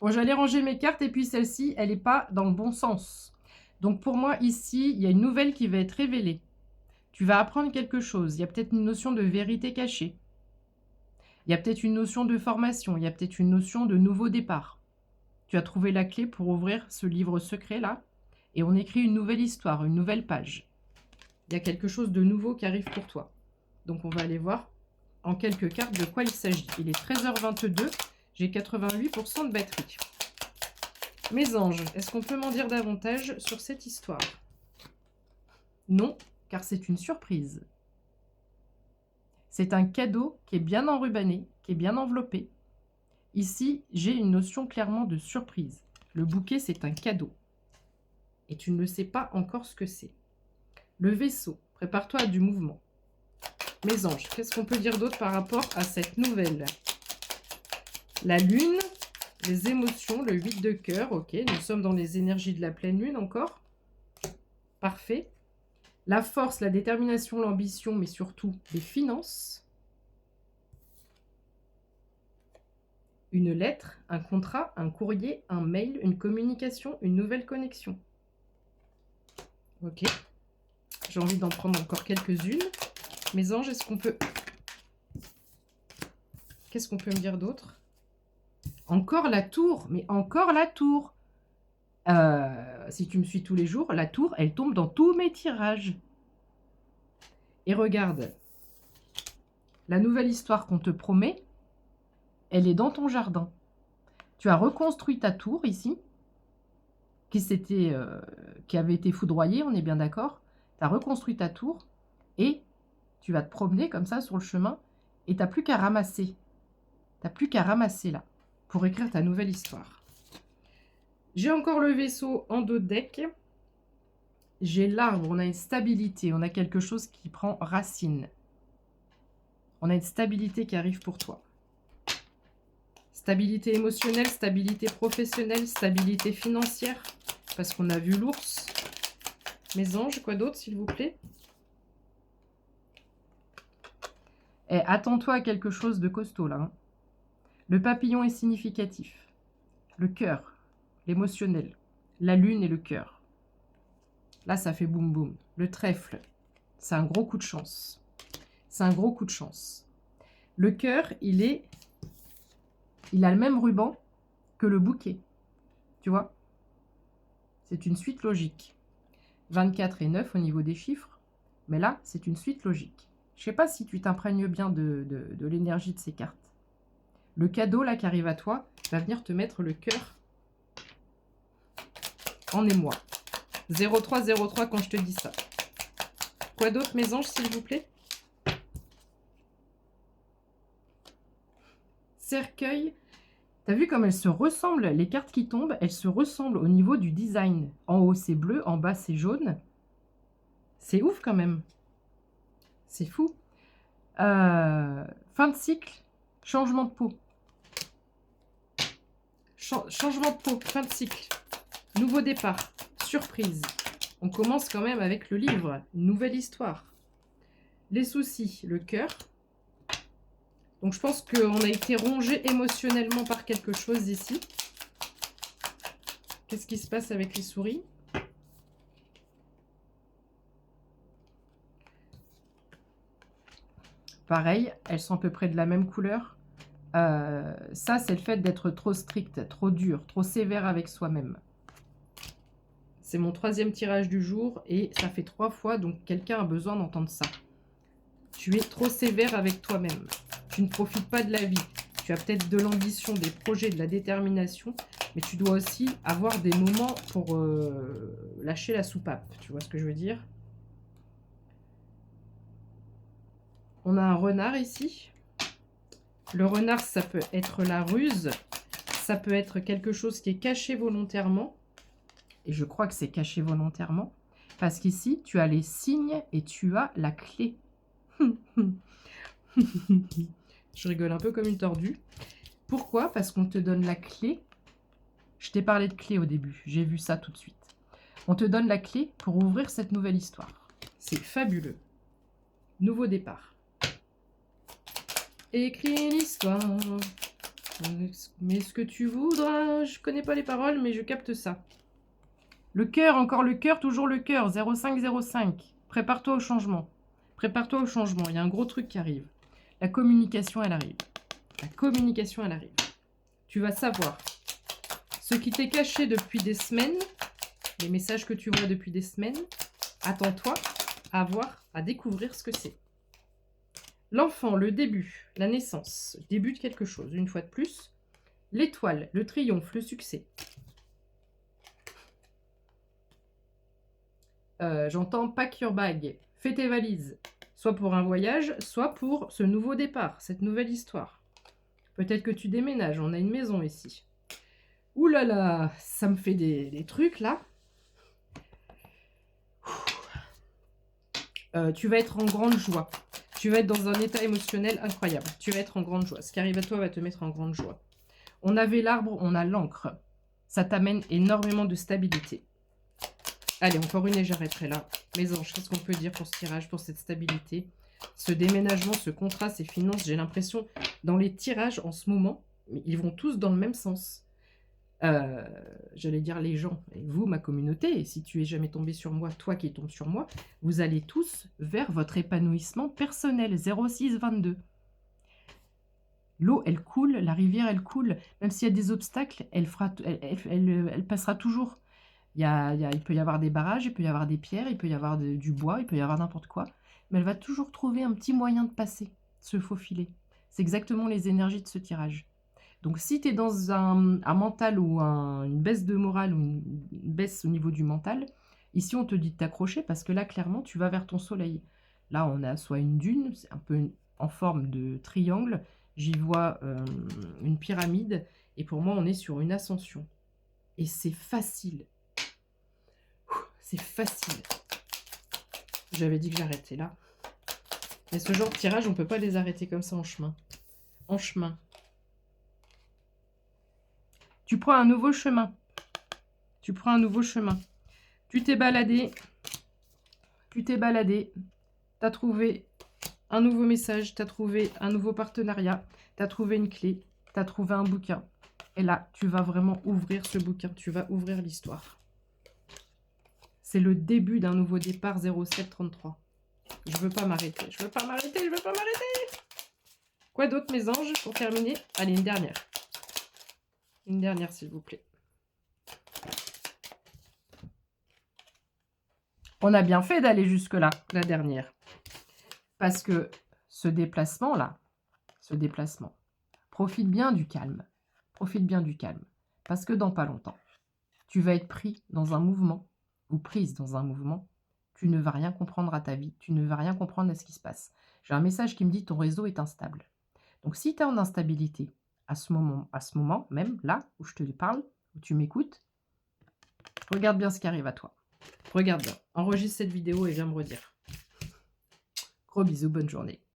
Bon, j'allais ranger mes cartes et puis celle-ci, elle n'est pas dans le bon sens. Donc pour moi, ici, il y a une nouvelle qui va être révélée. Tu vas apprendre quelque chose. Il y a peut-être une notion de vérité cachée. Il y a peut-être une notion de formation. Il y a peut-être une notion de nouveau départ. Tu as trouvé la clé pour ouvrir ce livre secret-là. Et on écrit une nouvelle histoire, une nouvelle page. Il y a quelque chose de nouveau qui arrive pour toi. Donc on va aller voir en quelques cartes de quoi il s'agit. Il est 13h22. J'ai 88% de batterie. Mes anges, est-ce qu'on peut m'en dire davantage sur cette histoire? Non, car c'est une surprise. C'est un cadeau qui est bien enrubanné, qui est bien enveloppé. Ici, j'ai une notion clairement de surprise. Le bouquet, c'est un cadeau. Et tu ne sais pas encore ce que c'est. Le vaisseau, prépare-toi à du mouvement. Mes anges, qu'est-ce qu'on peut dire d'autre par rapport à cette nouvelle? La lune, les émotions, le 8 de cœur, ok. Nous sommes dans les énergies de la pleine lune encore. Parfait. La force, la détermination, l'ambition, mais surtout les finances. Une lettre, un contrat, un courrier, un mail, une communication, une nouvelle connexion. Ok. J'ai envie d'en prendre encore quelques-unes. Mes anges, est-ce qu'on peut... Qu'est-ce qu'on peut me dire d'autre? Encore la tour, mais encore la tour. Si tu me suis tous les jours, la tour, elle tombe dans tous mes tirages. Et regarde, la nouvelle histoire qu'on te promet, elle est dans ton jardin. Tu as reconstruit ta tour ici, qui avait été foudroyée, on est bien d'accord. Tu as reconstruit ta tour et tu vas te promener comme ça sur le chemin et tu n'as plus qu'à ramasser. Tu n'as plus qu'à ramasser là pour écrire ta nouvelle histoire. J'ai encore le vaisseau en dos de deck. J'ai l'arbre, on a une stabilité, on a quelque chose qui prend racine. On a une stabilité qui arrive pour toi. Stabilité émotionnelle, stabilité professionnelle, stabilité financière. Parce qu'on a vu l'ours. Mes anges, quoi d'autre s'il vous plaît? Et attends-toi à quelque chose de costaud là. Hein. Le papillon est significatif. Le cœur, l'émotionnel, la lune et le cœur. Là, ça fait boum boum. Le trèfle, c'est un gros coup de chance. C'est un gros coup de chance. Le cœur, il a le même ruban que le bouquet. Tu vois? C'est une suite logique. 24 et 9 au niveau des chiffres. Mais là, c'est une suite logique. Je ne sais pas si tu t'imprègnes bien de l'énergie de ces cartes. Le cadeau là qui arrive à toi va venir te mettre le cœur en émoi. 0303 quand je te dis ça. Quoi d'autre, mes anges, s'il vous plaît? Cercueil. T'as vu comme elles se ressemblent? Les cartes qui tombent, elles se ressemblent au niveau du design. En haut, c'est bleu, en bas, c'est jaune. C'est ouf quand même. C'est fou. Fin de cycle, changement de peau. Changement de peau, fin de cycle. Nouveau départ, surprise. On commence quand même avec le livre, une nouvelle histoire. Les soucis, le cœur. Donc je pense qu'on a été rongé émotionnellement par quelque chose ici. Qu'est-ce qui se passe avec les souris? Pareil, elles sont à peu près de la même couleur. Ça, c'est le fait d'être trop strict, trop dur, trop sévère avec soi-même. C'est mon 3e tirage du jour et ça fait 3 fois, donc quelqu'un a besoin d'entendre ça. Tu es trop sévère avec toi-même. Tu ne profites pas de la vie. Tu as peut-être de l'ambition, des projets, de la détermination, mais tu dois aussi avoir des moments pour lâcher la soupape. Tu vois ce que je veux dire? On a un renard ici. Le renard, ça peut être la ruse. Ça peut être quelque chose qui est caché volontairement. Et je crois que c'est caché volontairement. Parce qu'ici, tu as les signes et tu as la clé. Je rigole un peu comme une tordue. Pourquoi? Parce qu'on te donne la clé. Je t'ai parlé de clé au début. J'ai vu ça tout de suite. On te donne la clé pour ouvrir cette nouvelle histoire. C'est fabuleux. Nouveau départ. Écris l'histoire. Mais ce que tu voudras, je connais pas les paroles, mais je capte ça. Le cœur, encore le cœur, toujours le cœur, 0505. Prépare-toi au changement. Prépare-toi au changement, il y a un gros truc qui arrive. La communication, elle arrive. La communication, elle arrive. Tu vas savoir ce qui t'est caché depuis des semaines, les messages que tu vois depuis des semaines. Attends-toi à voir, à découvrir ce que c'est. L'enfant, le début, la naissance, le début de quelque chose, une fois de plus. L'étoile, le triomphe, le succès. J'entends pack your bag, fais tes valises, soit pour un voyage, soit pour ce nouveau départ, cette nouvelle histoire. Peut-être que tu déménages, on a une maison ici. Ouh là là, ça me fait des trucs là. Tu vas être en grande joie. Tu vas être dans un état émotionnel incroyable. Tu vas être en grande joie. Ce qui arrive à toi va te mettre en grande joie. On avait l'arbre, on a l'encre. Ça t'amène énormément de stabilité. Allez, encore une et j'arrêterai là. Mes anges, qu'est-ce qu'on peut dire pour ce tirage, pour cette stabilité? Ce déménagement, ce contrat, ces finances, j'ai l'impression, dans les tirages en ce moment, ils vont tous dans le même sens. J'allais dire les gens, et vous, ma communauté, et si tu es jamais tombé sur moi, toi qui tombes sur moi, vous allez tous vers votre épanouissement personnel, 0622. L'eau, elle coule, la rivière, elle coule. Même s'il y a des obstacles, elle passera toujours. Il peut y avoir des barrages, il peut y avoir des pierres, il peut y avoir du bois, il peut y avoir n'importe quoi. Mais elle va toujours trouver un petit moyen de passer, se faufiler. C'est exactement les énergies de ce tirage. Donc si tu es dans un mental ou une baisse de morale ou une baisse au niveau du mental, ici on te dit de t'accrocher parce que là clairement tu vas vers ton soleil. Là on a soit une dune, c'est un peu en forme de triangle, j'y vois une pyramide et pour moi on est sur une ascension. Et c'est facile. C'est facile. J'avais dit que j'arrêtais là. Mais ce genre de tirage, on ne peut pas les arrêter comme ça en chemin. En chemin. Tu prends un nouveau chemin. Tu prends un nouveau chemin. Tu t'es baladé. Tu t'es baladé. Tu as trouvé un nouveau message. Tu as trouvé un nouveau partenariat. Tu as trouvé une clé. Tu as trouvé un bouquin. Et là, tu vas vraiment ouvrir ce bouquin. Tu vas ouvrir l'histoire. C'est le début d'un nouveau départ 0733. Je veux pas m'arrêter. Je veux pas m'arrêter. Je veux pas m'arrêter. Quoi d'autre, mes anges, pour terminer? Allez, une dernière. Une dernière, s'il vous plaît. On a bien fait d'aller jusque-là, la dernière. Parce que ce déplacement-là, profite bien du calme. Profite bien du calme. Parce que dans pas longtemps, tu vas être pris dans un mouvement ou prise dans un mouvement. Tu ne vas rien comprendre à ta vie. Tu ne vas rien comprendre à ce qui se passe. J'ai un message qui me dit ton réseau est instable. Donc, si tu es en instabilité à ce moment même, là où je te parle, où tu m'écoutes, regarde bien ce qui arrive à toi. Regarde bien. Enregistre cette vidéo et viens me redire. Gros bisous, bonne journée.